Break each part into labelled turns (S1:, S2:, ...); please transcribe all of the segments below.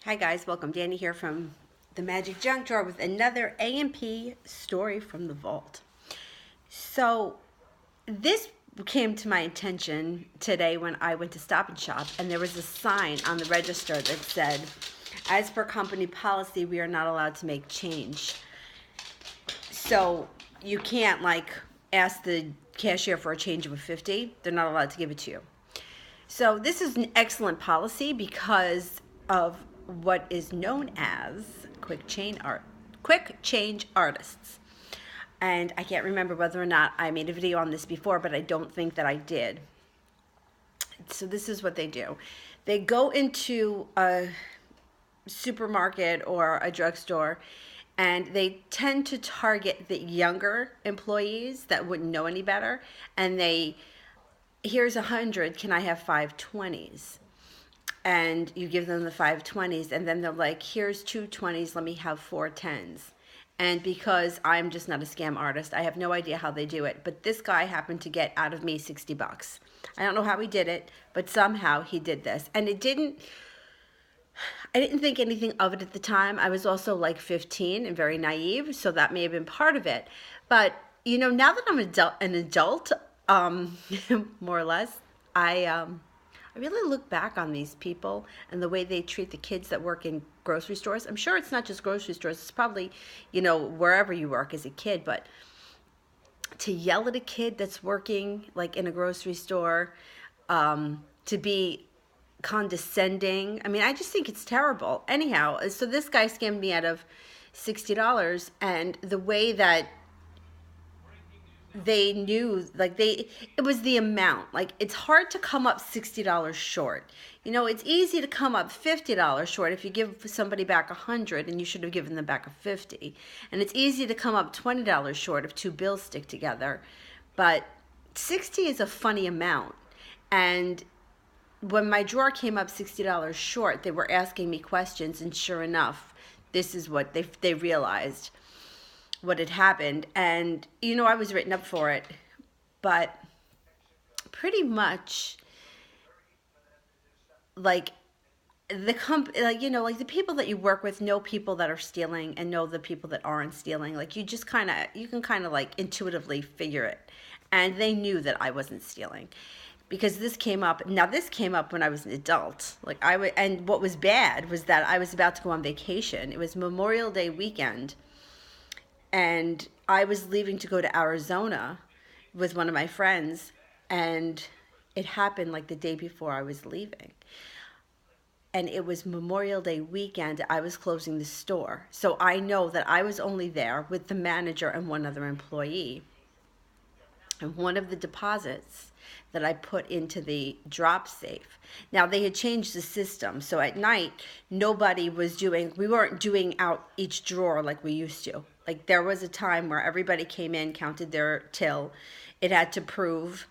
S1: Hi guys, welcome. Danny here from the Magic Junk Drawer with another A&P story from the vault. So this came to my attention today when I went to Stop and Shop, and there was a sign on the register that said, as per company policy, we are not allowed to make change. So you can't ask the cashier for a change of a 50. They're not allowed to give it to you. So this is an excellent policy because of what is known as quick change artists. And I can't remember whether or not I made a video on this before, but I don't think that I did. So this is what they do. They go into a supermarket or a drugstore, and they tend to target the younger employees that wouldn't know any better, and here's 100, can I have 520s? And you give them the 520s, and then they're like, here's 220s, let me have 410s. And because I'm just not a scam artist, I have no idea how they do it, but this guy happened to get out of me $60. I don't know how he did it, but somehow he did this. And I didn't think anything of it at the time. I was also like 15 and very naive, so that may have been part of it. But now that I'm an adult, more or less, I really look back on these people and the way they treat the kids that work in grocery stores. I'm sure it's not just grocery stores. It's probably, wherever you work as a kid. But to yell at a kid that's working like in a grocery store, to be condescending. I mean, I just think it's terrible. Anyhow, so this guy scammed me out of $60, and the way that they knew, it was the amount. Like, it's hard to come up $60 short. It's easy to come up $50 short if you give somebody back 100 and you should have given them back a 50. And it's easy to come up $20 short if two bills stick together. But 60 is a funny amount. And when my drawer came up $60 short, they were asking me questions, and sure enough, this is what they realized what had happened. And I was written up for it, but pretty much like the the people that you work with know people that are stealing and know the people that aren't stealing. Like, you can kind of like intuitively figure it. And they knew that I wasn't stealing, because this came up when I was an adult. And what was bad was that I was about to go on vacation. It was Memorial Day weekend, and I was leaving to go to Arizona with one of my friends, and it happened like the day before I was leaving. And it was Memorial Day weekend. I was closing the store. So I know that I was only there with the manager and one other employee. And one of the deposits that I put into the drop safe. Now, they had changed the system. So at night, we weren't doing out each drawer like we used to. Like, there was a time where everybody came in, counted their till. It had to prove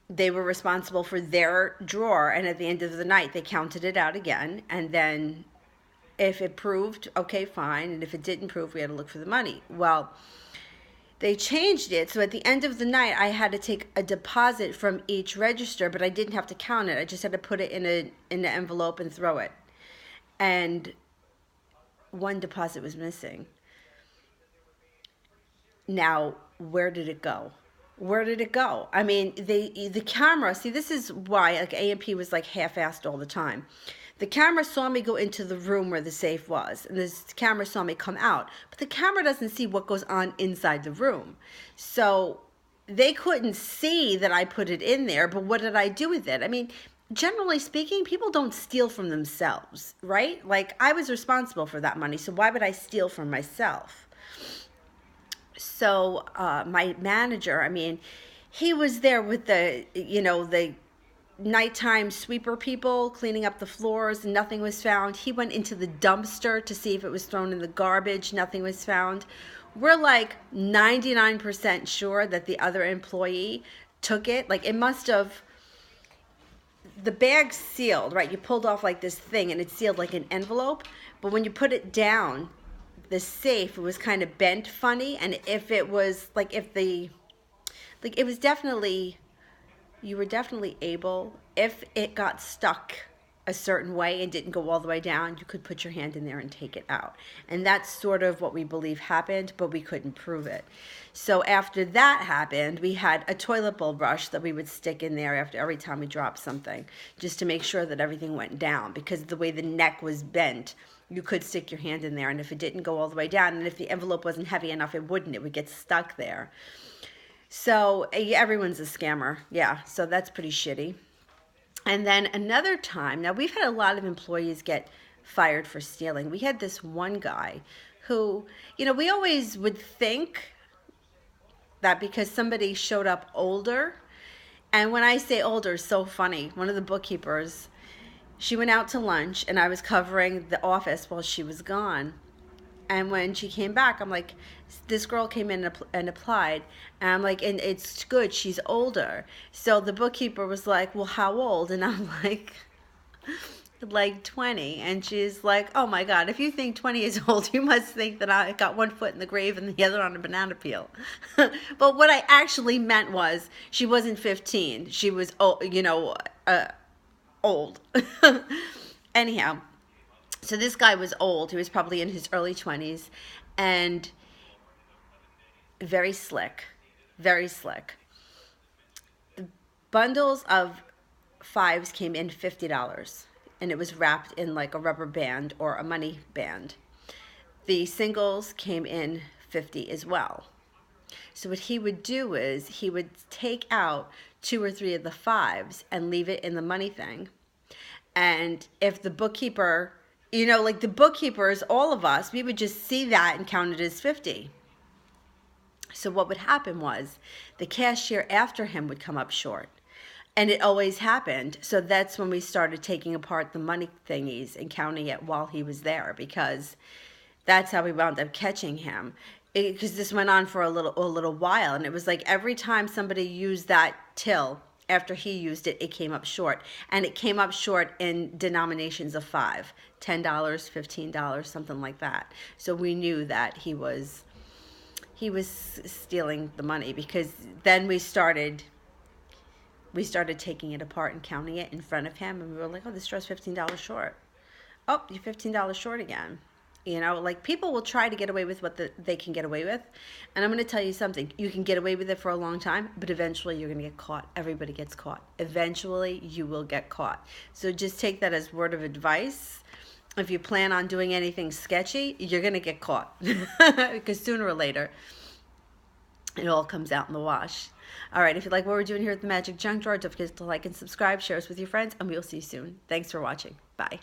S1: they were responsible for their drawer. And at the end of the night, they counted it out again. And then if it proved, okay, fine. And if it didn't prove, we had to look for the money. Well, they changed it, so at the end of the night, I had to take a deposit from each register, but I didn't have to count it. I just had to put it in an envelope and throw it. And one deposit was missing. Now, where did it go? Where did it go? I mean, the camera, see, this is why A&P was half-assed all the time. The camera saw me go into the room where the safe was, and this camera saw me come out. But the camera doesn't see what goes on inside the room. So they couldn't see that I put it in there, but what did I do with it? I mean, generally speaking, people don't steal from themselves, right? Like, I was responsible for that money, so why would I steal from myself? So my manager, I mean, he was there with the nighttime sweeper people cleaning up the floors, and nothing was found. He went into the dumpster to see if it was thrown in the garbage. Nothing was found. We're 99% sure that the other employee took it. Like, it must have, the bag's sealed, right? You pulled off this thing, and it's sealed like an envelope. But when you put it down, the safe, it was kind of bent funny. And if it was it was definitely, you were definitely able, if it got stuck a certain way and didn't go all the way down, you could put your hand in there and take it out. And that's sort of what we believe happened, but we couldn't prove it. So after that happened, we had a toilet bowl brush that we would stick in there after every time we dropped something, just to make sure that everything went down, because the way the neck was bent, you could stick your hand in there, and if it didn't go all the way down, and if the envelope wasn't heavy enough, it would get stuck there. So everyone's a scammer. Yeah, so that's pretty shitty. And then another time, now we've had a lot of employees get fired for stealing. We had this one guy who, we always would think that because somebody showed up older, and when I say older, it's so funny. One of the bookkeepers, she went out to lunch, and I was covering the office while she was gone. And when she came back, I'm like, this girl came in and applied. And I'm like, and it's good, she's older. So the bookkeeper was like, well, how old? And I'm like 20. And she's like, oh my God, if you think 20 is old, you must think that I got one foot in the grave and the other on a banana peel. But what I actually meant was she wasn't 15. She was, old. Anyhow. So this guy was old. He was probably in his early 20s and very slick, very slick. The bundles of fives came in $50, and it was wrapped in like a rubber band or a money band. The singles came in 50 as well. So what he would do is he would take out 2 or 3 of the fives and leave it in the money thing. And if the bookkeeper, like the bookkeepers, all of us, we would just see that and count it as 50. So what would happen was the cashier after him would come up short. And it always happened. So that's when we started taking apart the money thingies and counting it while he was there, because that's how we wound up catching him. Because this went on for a little while, and it was like every time somebody used that till, after he used it, it came up short. And it came up short in denominations of 5, $10, $15, something like that. So we knew that he was stealing the money, because then we started taking it apart and counting it in front of him, and we were like, oh, this draw's $15 short. Oh, you're $15 short again. Like people will try to get away with what they can get away with. And I'm going to tell you something. You can get away with it for a long time, but eventually you're going to get caught. Everybody gets caught. Eventually you will get caught. So just take that as word of advice. If you plan on doing anything sketchy, you're going to get caught. Because sooner or later, it all comes out in the wash. All right, if you like what we're doing here at the Magic Junk Drawer, don't forget to like and subscribe, share us with your friends, and we will see you soon. Thanks for watching. Bye.